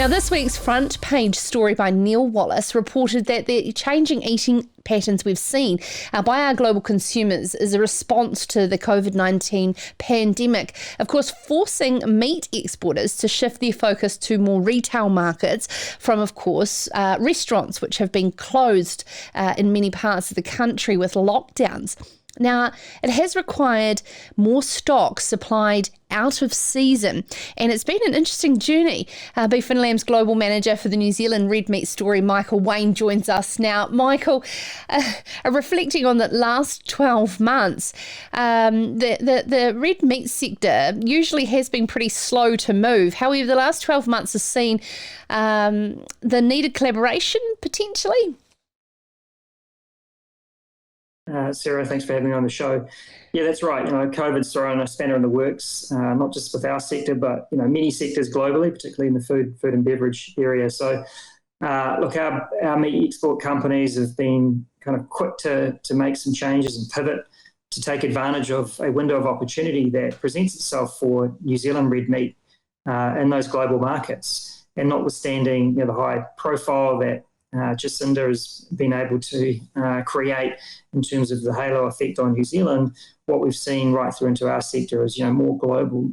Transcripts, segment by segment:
Now, this week's front page story by Neil Wallace reported that the changing eating patterns we've seen by our global consumers is a response to the COVID-19 pandemic, of course, forcing meat exporters to shift their focus to more retail markets from, of course, restaurants, which have been closed in many parts of the country with lockdowns. Now, it has required more stock supplied out of season, and it's been an interesting journey. Beef and Lamb's Global Manager for the New Zealand Red Meat Story, Michael Wayne, joins us now. Michael, reflecting on the last 12 months, the red meat sector usually has been pretty slow to move. However, the last 12 months has seen the needed collaboration potentially. Sarah, thanks for having me on the show. Yeah, that's right. COVID's thrown a spanner in the works, not just with our sector, but many sectors globally, particularly in the food and beverage area. So, look, our meat export companies have been kind of quick to make some changes and pivot to take advantage of a window of opportunity that presents itself for New Zealand red meat in those global markets. And notwithstanding the high profile that Jacinda has been able to create in terms of the halo effect on New Zealand, what we've seen right through into our sector is more global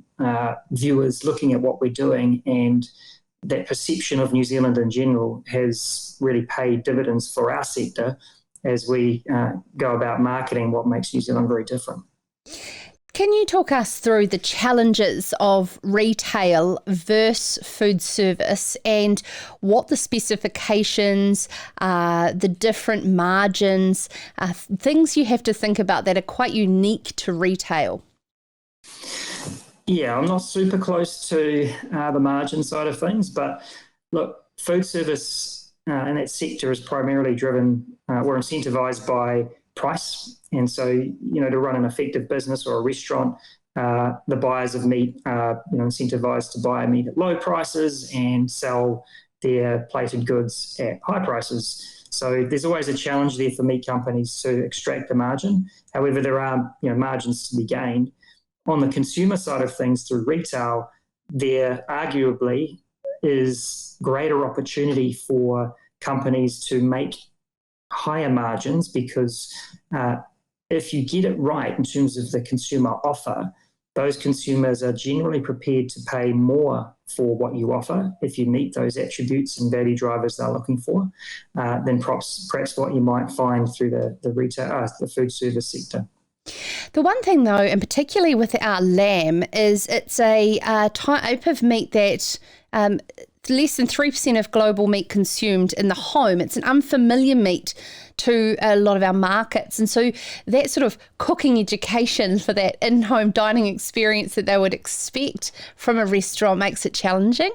viewers looking at what we're doing, and that perception of New Zealand in general has really paid dividends for our sector as we go about marketing what makes New Zealand very different. Can you talk us through the challenges of retail versus food service and what the specifications, the different margins, things you have to think about that are quite unique to retail? Yeah, I'm not super close to the margin side of things, but look, food service in that sector is primarily driven, we're incentivised by price. And so, to run an effective business or a restaurant, the buyers of meat are, incentivised to buy meat at low prices and sell their plated goods at high prices. So there's always a challenge there for meat companies to extract the margin. However, there are, margins to be gained. On the consumer side of things through retail, there arguably is greater opportunity for companies to make higher margins because if you get it right in terms of the consumer offer, those consumers are generally prepared to pay more for what you offer if you meet those attributes and value drivers they're looking for than perhaps what you might find through the retail, the food service sector. The one thing, though, and particularly with our lamb, is it's a type of meat that less than 3% of global meat consumed in the home. It's an unfamiliar meat to a lot of our markets. And so that sort of cooking education for that in-home dining experience that they would expect from a restaurant makes it challenging.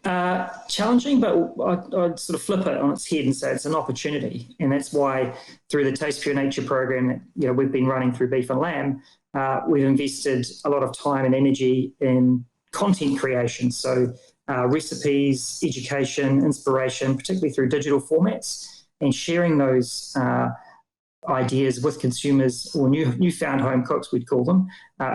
Challenging, but I'd sort of flip it on its head and say it's an opportunity. And that's why through the Taste Pure Nature program that we've been running through Beef and Lamb, we've invested a lot of time and energy in content creation. So recipes, education, inspiration, particularly through digital formats, and sharing those ideas with consumers or newfound home cooks, we'd call them,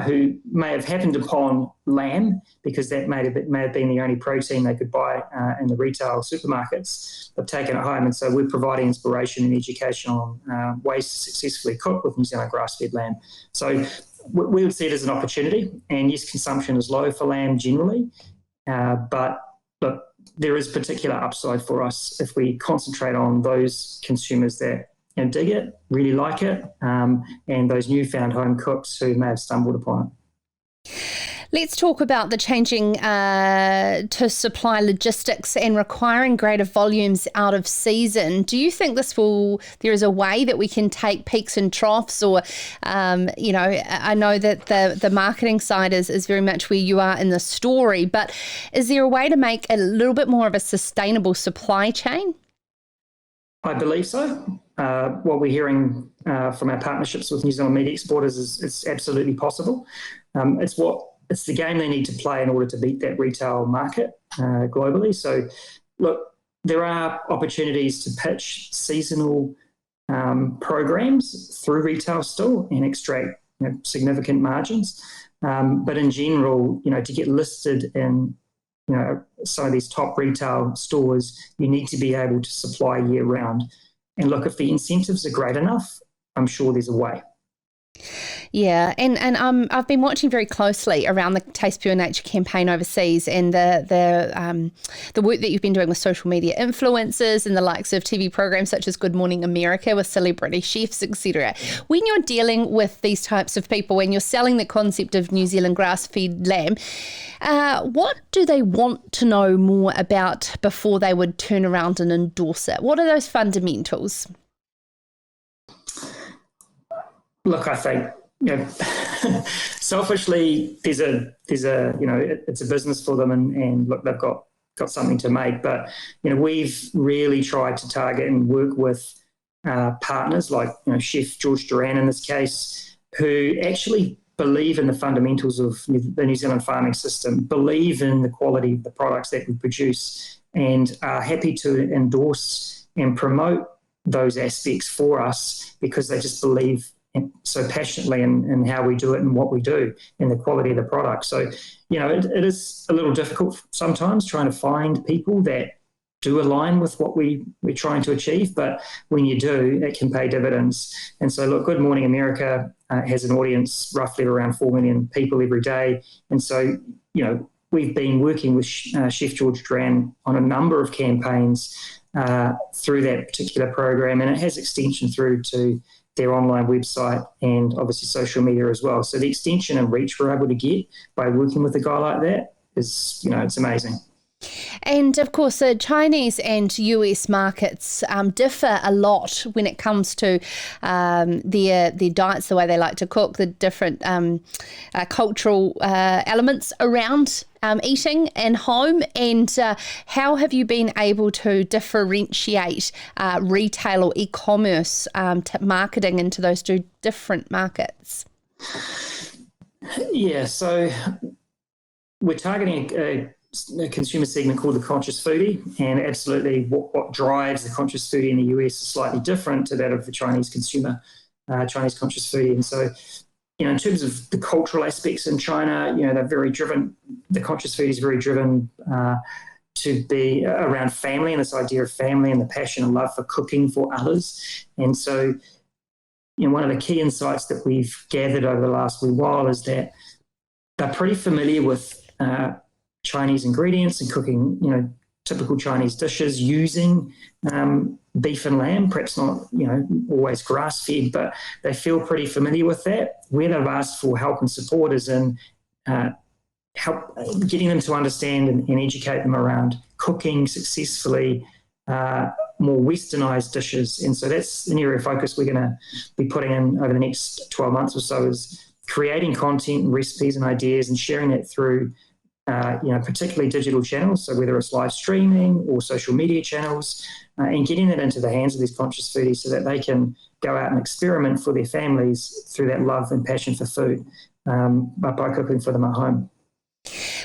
who may have happened upon lamb because that may have been the only protein they could buy in the retail supermarkets, but taken it home. And so we're providing inspiration and education on ways to successfully cook with New Zealand grass-fed lamb. So we would see it as an opportunity. And yes, consumption is low for lamb generally, but there is particular upside for us if we concentrate on those consumers that dig it, really like it, and those newfound home cooks who may have stumbled upon it. Let's talk about the changing to supply logistics and requiring greater volumes out of season. Do you think there is a way that we can take peaks and troughs or, I know that the marketing side is very much where you are in the story, but is there a way to make a little bit more of a sustainable supply chain? I believe so. What we're hearing from our partnerships with New Zealand meat exporters is it's absolutely possible. It's the game they need to play in order to beat that retail market globally. So, look, there are opportunities to pitch seasonal programs through retail still and extract significant margins. But in general, to get listed in some of these top retail stores, you need to be able to supply year round. And look, if the incentives are great enough, I'm sure there's a way. Yeah, and I've been watching very closely around the Taste Pure Nature campaign overseas, and the work that you've been doing with social media influencers and the likes of TV programs such as Good Morning America with celebrity chefs, etc. When you're dealing with these types of people, when you're selling the concept of New Zealand grass-fed lamb, what do they want to know more about before they would turn around and endorse it? What are those fundamentals? Look, I think, selfishly, there's a it's a business for them, and look, they've got something to make. But we've really tried to target and work with partners like Chef George Duran in this case, who actually believe in the fundamentals of the New Zealand farming system, believe in the quality of the products that we produce, and are happy to endorse and promote those aspects for us because they just believe so passionately in how we do it and what we do and the quality of the product. So, it is a little difficult sometimes trying to find people that do align with what we're trying to achieve. But when you do, it can pay dividends. And so, look, Good Morning America has an audience roughly around 4 million people every day. And so, we've been working with Chef George Duran on a number of campaigns through that particular program, and it has extension through to their online website and obviously social media as well. So the extension and reach we're able to get by working with a guy like that is, it's amazing. And of course, the Chinese and US markets differ a lot when it comes to their diets, the way they like to cook, the different cultural elements around eating and home. And how have you been able to differentiate retail or e-commerce marketing into those two different markets? Yeah, so we're targeting a consumer segment called the conscious foodie, and absolutely what drives the conscious foodie in the US is slightly different to that of the Chinese consumer, Chinese conscious foodie. And so, in terms of the cultural aspects in China, they're very driven, the conscious foodie is very driven to be around family and this idea of family and the passion and love for cooking for others. And so, one of the key insights that we've gathered over the last wee while is that they're pretty familiar with Chinese ingredients and cooking, typical Chinese dishes using beef and lamb, perhaps not, always grass-fed, but they feel pretty familiar with that. Where they've asked for help and support is in help getting them to understand and educate them around cooking successfully more westernized dishes. And so that's an area of focus we're going to be putting in over the next 12 months or so, is creating content and recipes and ideas and sharing that through particularly digital channels, so whether it's live streaming or social media channels, and getting it into the hands of these conscious foodies so that they can go out and experiment for their families through that love and passion for food by cooking for them at home.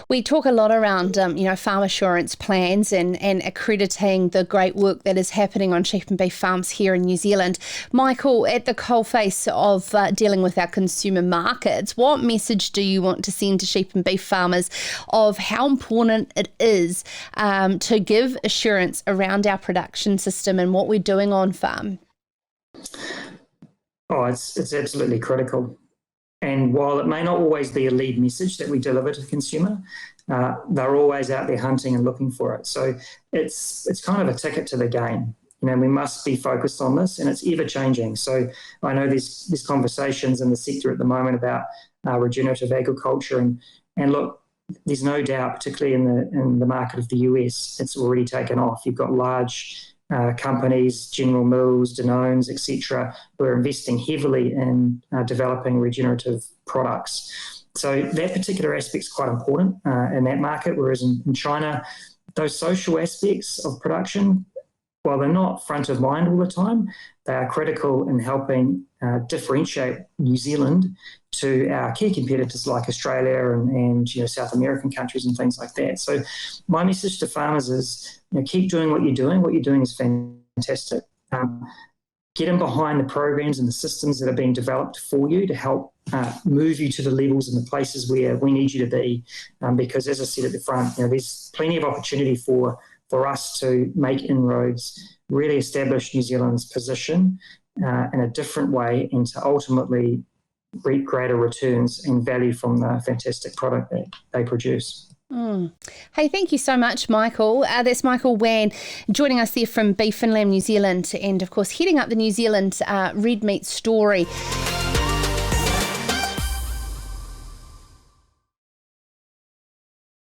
We talk a lot around, farm assurance plans and accrediting the great work that is happening on sheep and beef farms here in New Zealand. Michael, at the coalface of dealing with our consumer markets, what message do you want to send to sheep and beef farmers of how important it is to give assurance around our production system and what we're doing on farm? Oh, it's absolutely critical. And while it may not always be a lead message that we deliver to the consumer, they're always out there hunting and looking for it. So it's kind of a ticket to the game. We must be focused on this, and it's ever changing. So I know there's conversations in the sector at the moment about regenerative agriculture, and look, there's no doubt, particularly in the market of the US, it's already taken off. You've got large companies, General Mills, Danone's, etc., who are investing heavily in developing regenerative products. So that particular aspect is quite important in that market, whereas in China, those social aspects of production, while they're not front of mind all the time, they are critical in helping differentiate New Zealand to our key competitors like Australia and South American countries and things like that. So my message to farmers is keep doing what you're doing. What you're doing is fantastic. get in behind the programs and the systems that are being developed for you to help move you to the levels and the places where we need you to be. Because as I said at the front, there's plenty of opportunity for us to make inroads, really establish New Zealand's position in a different way, and to ultimately reap greater returns and value from the fantastic product that they produce. Hey, thank you so much, Michael. That's Michael Wan joining us there from Beef and Lamb New Zealand, and of course heading up the New Zealand red meat story.